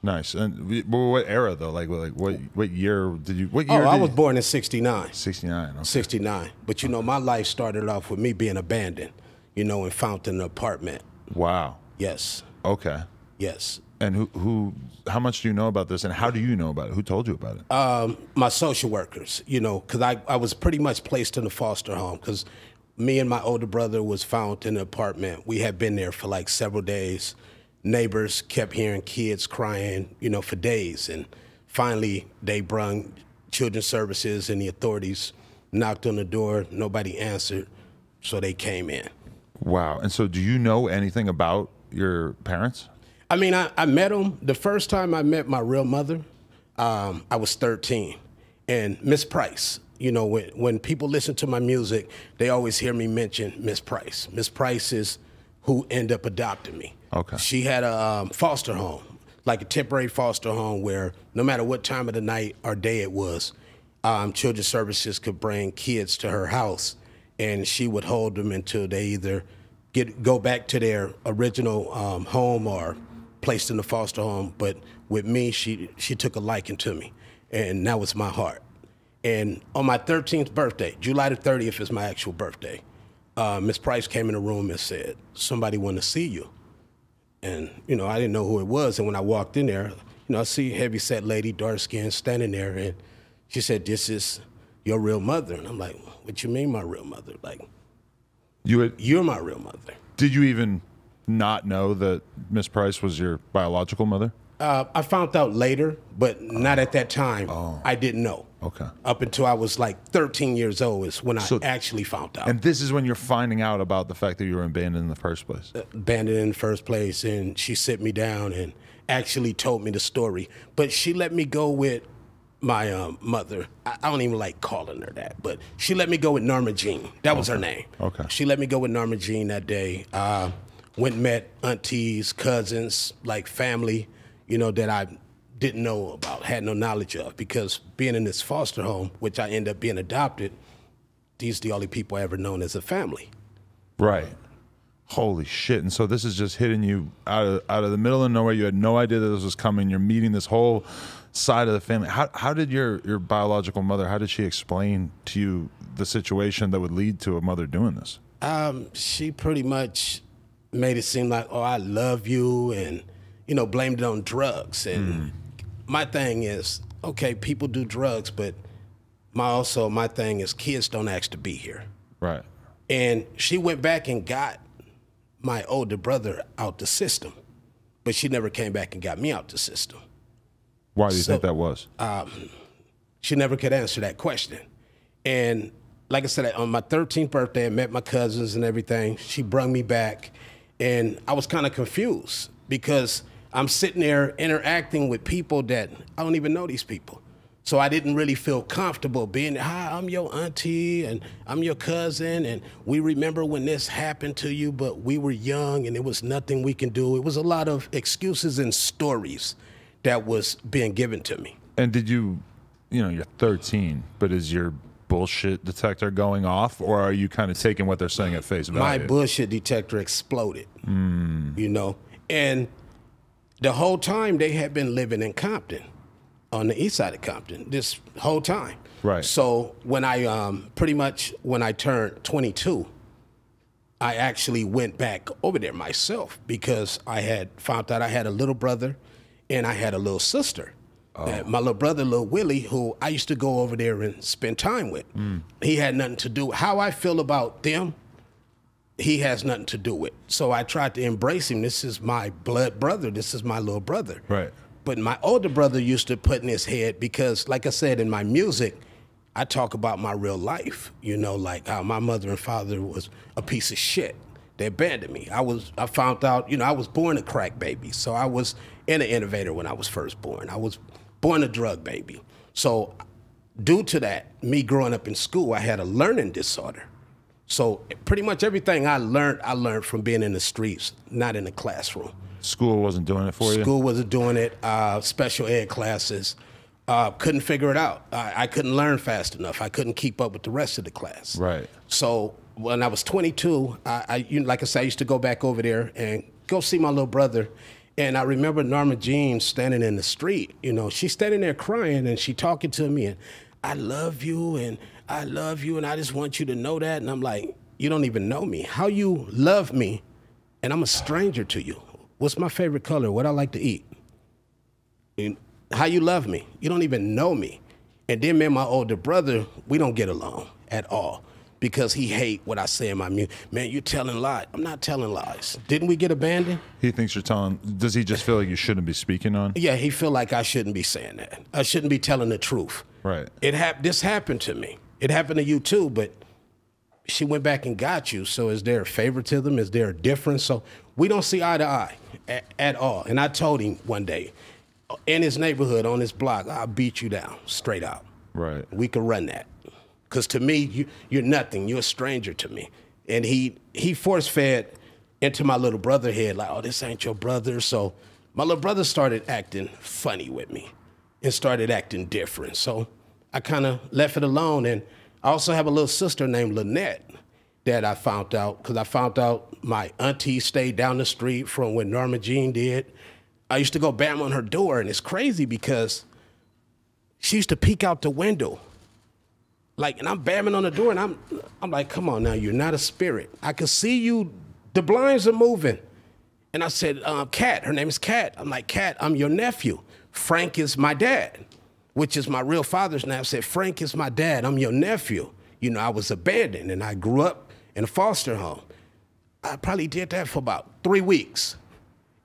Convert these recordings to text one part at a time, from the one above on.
Nice. And what era though? Like what year did you? What year? Oh, I was born in '69. '69. Okay. '69. But you know, my life started off with me being abandoned. You know, in Fountain apartment. Wow. Yes. Okay. Yes. And who? How much do you know about this? And how do you know about it? Who told you about it? My social workers. You know, because I was pretty much placed in a foster home because me and my older brother was found in an apartment. We had been there for like several days. Neighbors kept hearing kids crying, you know, for days. And finally, they brung children's services and the authorities knocked on the door. Nobody answered, so they came in. Wow. And so do you know anything about your parents? I mean, I met them. The first time I met my real mother, I was 13. And Miss Price, you know, when people listen to my music, they always hear me mention Miss Price. Miss Price is who ended up adopting me. Okay. She had a foster home, like a temporary foster home where no matter what time of the night or day it was, children's services could bring kids to her house and she would hold them until they either go back to their original home or placed in the foster home. But with me, she took a liking to me, and that was my heart. And on my 13th birthday, July the 30th is my actual birthday, Miss Price came in the room and said, "Somebody want to see you." And, you know, I didn't know who it was. And when I walked in there, you know, I see a heavy-set lady, dark skin, standing there. And she said, "This is your real mother." And I'm like, "What you mean my real mother? Like, you're my real mother." Did you even not know that Miss Price was your biological mother? I found out later, but not at that time. I didn't know. Okay. Up until I was like 13 years old is when I actually found out. And this is when you're finding out about the fact that you were abandoned in the first place. Abandoned in the first place, and she sit me down and actually told me the story. But she let me go with my mother. I don't even like calling her that, but she let me go with Norma Jean. That was her name. Okay. She let me go with Norma Jean that day. Went and met aunties, cousins, like family, you know, that I didn't know about, had no knowledge of, because being in this foster home, which I ended up being adopted, these are the only people I ever known as a family. Right. Holy shit. And so this is just hitting you out of the middle of nowhere. You had no idea that this was coming. You're meeting this whole side of the family. How did your biological mother, how did she explain to you the situation that would lead to a mother doing this? She pretty much made it seem like, "Oh, I love you," and, you know, blamed it on drugs. And my thing is, okay, people do drugs, but my thing is kids don't ask to be here. Right. And she went back and got my older brother out the system, but she never came back and got me out the system. Why do you think that was? She never could answer that question. And like I said, on my 13th birthday, I met my cousins and everything. She brought me back, and I was kind of confused because I'm sitting there interacting with people that I don't even know these people. So I didn't really feel comfortable being, "Hi, I'm your auntie and I'm your cousin, and we remember when this happened to you, but we were young and there was nothing we can do." It was a lot of excuses and stories that was being given to me. And did you know, you're 13, but is your bullshit detector going off, or are you kind of taking what they're saying at face value? My bullshit detector exploded, you know? And the whole time they had been living in Compton, on the east side of Compton, this whole time. Right. So when I, when I turned 22, I actually went back over there myself because I had found out I had a little brother and I had a little sister. My little brother, little Willie, who I used to go over there and spend time with. He had nothing to do. How I feel about them, he has nothing to do with. So I tried to embrace him. This is my blood brother. This is my little brother. Right. But my older brother used to put in his head, because like I said, in my music, I talk about my real life, you know, like how my mother and father was a piece of shit. They abandoned me. I found out, you know, I was born a crack baby. So I was an innovator when I was first born. I was born a drug baby. So due to that, me growing up in school, I had a learning disorder. So pretty much everything I learned from being in the streets, not in the classroom. School wasn't doing it for you? School wasn't doing it. Special ed classes, couldn't figure it out. I couldn't learn fast enough. I couldn't keep up with the rest of the class. Right. So when I was 22, like I said, I used to go back over there and go see my little brother. And I remember Norma Jean standing in the street. You know, she's standing there crying and she talking to me and I love you and I love you and I just want you to know that. And I'm like, you don't even know me. How you love me and I'm a stranger to you. What's my favorite color? What I like to eat? And how you love me? You don't even know me. And then me and my older brother, we don't get along at all because he hate what I say in my music. Man, you're telling lies. I'm not telling lies. Didn't we get abandoned? He thinks you're telling. Does he just feel like you shouldn't be speaking on? Yeah, he feel like I shouldn't be saying that. I shouldn't be telling the truth. Right. This happened to me. It happened to you too, but she went back and got you. So is there a favoritism? Is there a difference? So we don't see eye to eye at all. And I told him one day, in his neighborhood, on his block, I'll beat you down, straight out. Right. We can run that. Because to me, you're nothing. You're a stranger to me. And he force-fed into my little brother head, like, oh, this ain't your brother. So my little brother started acting funny with me and started acting different. So I kind of left it alone. And I also have a little sister named Lynette that I found out, because I found out my auntie stayed down the street from when Norma Jean did. I used to go bam on her door, and it's crazy because she used to peek out the window. Like, and I'm bamming on the door, and I'm like, come on now, you're not a spirit. I could see you, the blinds are moving. And I said, Kat, her name is Kat. I'm like, Kat, I'm your nephew. Frank is my dad, which is my real father's name. I said, Frank is my dad, I'm your nephew. You know, I was abandoned, and I grew up in a foster home. I probably did that for about 3 weeks.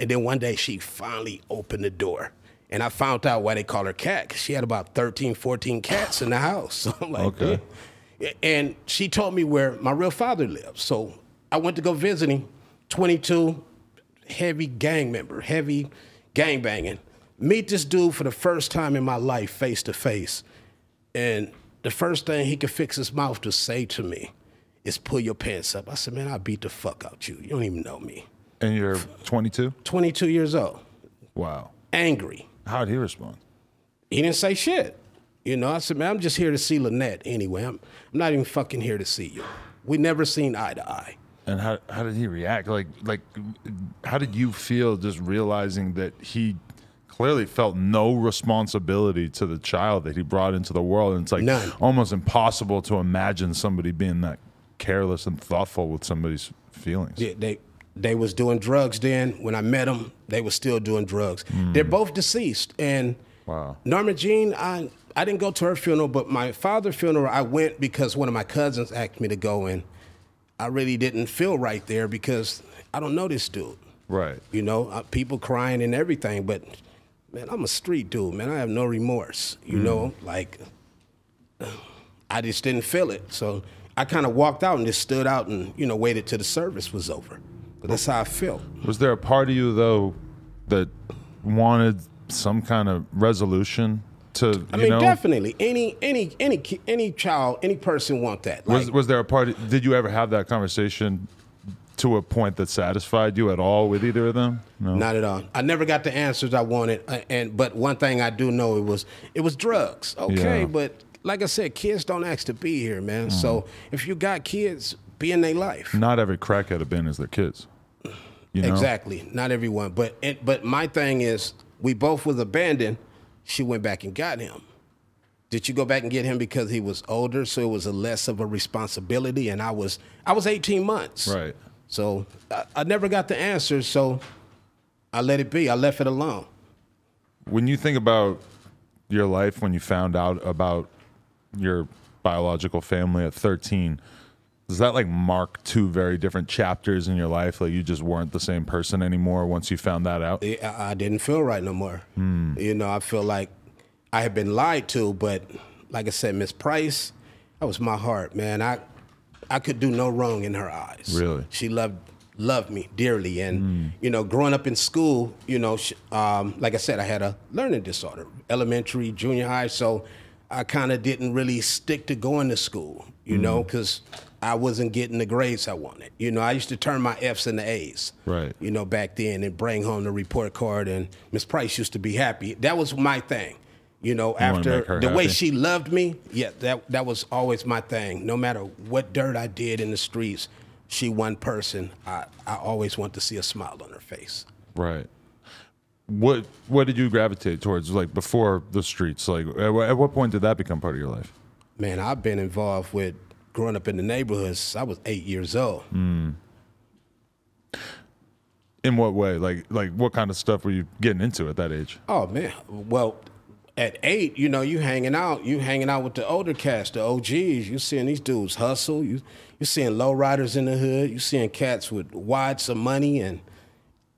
And then one day, she finally opened the door. And I found out why they call her Cat, because she had about 13, 14 cats in the house. So I'm like, okay. Yeah. And she told me where my real father lived. So I went to go visit him, 22, heavy gang member, heavy gang banging. Meet this dude for the first time in my life, face to face. And the first thing he could fix his mouth to say to me is, pull your pants up. I said, man, I'll beat the fuck out you. You don't even know me. And you're 22? 22 years old. Wow. Angry. How did he respond? He didn't say shit. You know, I said, man, I'm just here to see Lynette anyway. I'm not even fucking here to see you. We never seen eye to eye. And how did he react? Like, how did you feel just realizing that he clearly felt no responsibility to the child that he brought into the world? And it's like none. Almost impossible to imagine somebody being that careless and thoughtful with somebody's feelings. Yeah, they was doing drugs then. When I met them, they were still doing drugs. They're both deceased. And wow. Norma Jean, I didn't go to her funeral, but my father's funeral, I went because one of my cousins asked me to go, and I really didn't feel right there because I don't know this dude. Right. You know, people crying and everything, but man, I'm a street dude, man. I have no remorse. You know, like, I just didn't feel it. So I kind of walked out and just stood out and, you know, waited till the service was over. But that's how I felt. Was there a part of you, though, that wanted some kind of resolution to, I mean, definitely. Any child, any person want that. Like, was there a part, did you ever have that conversation to a point that satisfied you at all with either of them? No? Not at all. I never got the answers I wanted. But one thing I do know, it was drugs. Okay, yeah. But like I said, kids don't ask to be here, man. So if you got kids, be in their life. Not every crackhead have been as their kids. You know? Exactly. Not everyone. But my thing is, we both was abandoned. She went back and got him. Did you go back and get him because he was older, so it was less of a responsibility? And I was 18 months. Right. So I never got the answers, so I let it be. I left it alone. When you think about your life, when you found out about your biological family at 13, does that like mark two very different chapters in your life? Like you just weren't the same person anymore once you found that out? I didn't feel right no more. You know, I feel like I had been lied to, but like I said, Miss Price, that was my heart, man. I could do no wrong in her eyes. Really? She loved me dearly. And, you know, growing up in school, you know, like I said, I had a learning disorder, elementary, junior high. So I kind of didn't really stick to going to school, you know, because I wasn't getting the grades I wanted. You know, I used to turn my F's into A's, right? You know, back then and bring home the report card, and Miss Price used to be happy. That was my thing. You know, after the way she loved me, yeah, that was always my thing. No matter what dirt I did in the streets, she one person, I always want to see a smile on her face. Right. what did you gravitate towards, like, before the streets? Like, at what point did that become part of your life? Man, I've been involved with growing up in the neighborhoods since I was 8 years old. In what way? Like what kind of stuff were you getting into at that age? Oh man, well, at 8, you know, you hanging out with the older cats, the OGs. You seeing these dudes hustle. You seeing lowriders in the hood. You seeing cats with wads of money, and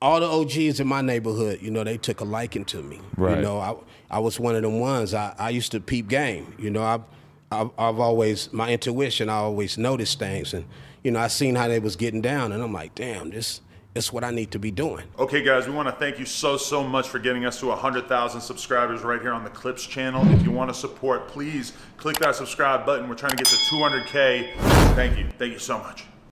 all the OGs in my neighborhood, you know, they took a liking to me. Right. You know, I was one of them ones. I used to peep game. You know, I've always, my intuition, I always noticed things. And, you know, I seen how they was getting down, and I'm like, damn, this is what I need to be doing. Okay, guys, we want to thank you so much for getting us to 100,000 subscribers right here on the Clips channel. If you want to support, please click that subscribe button. We're trying to get to 200K. Thank you so much.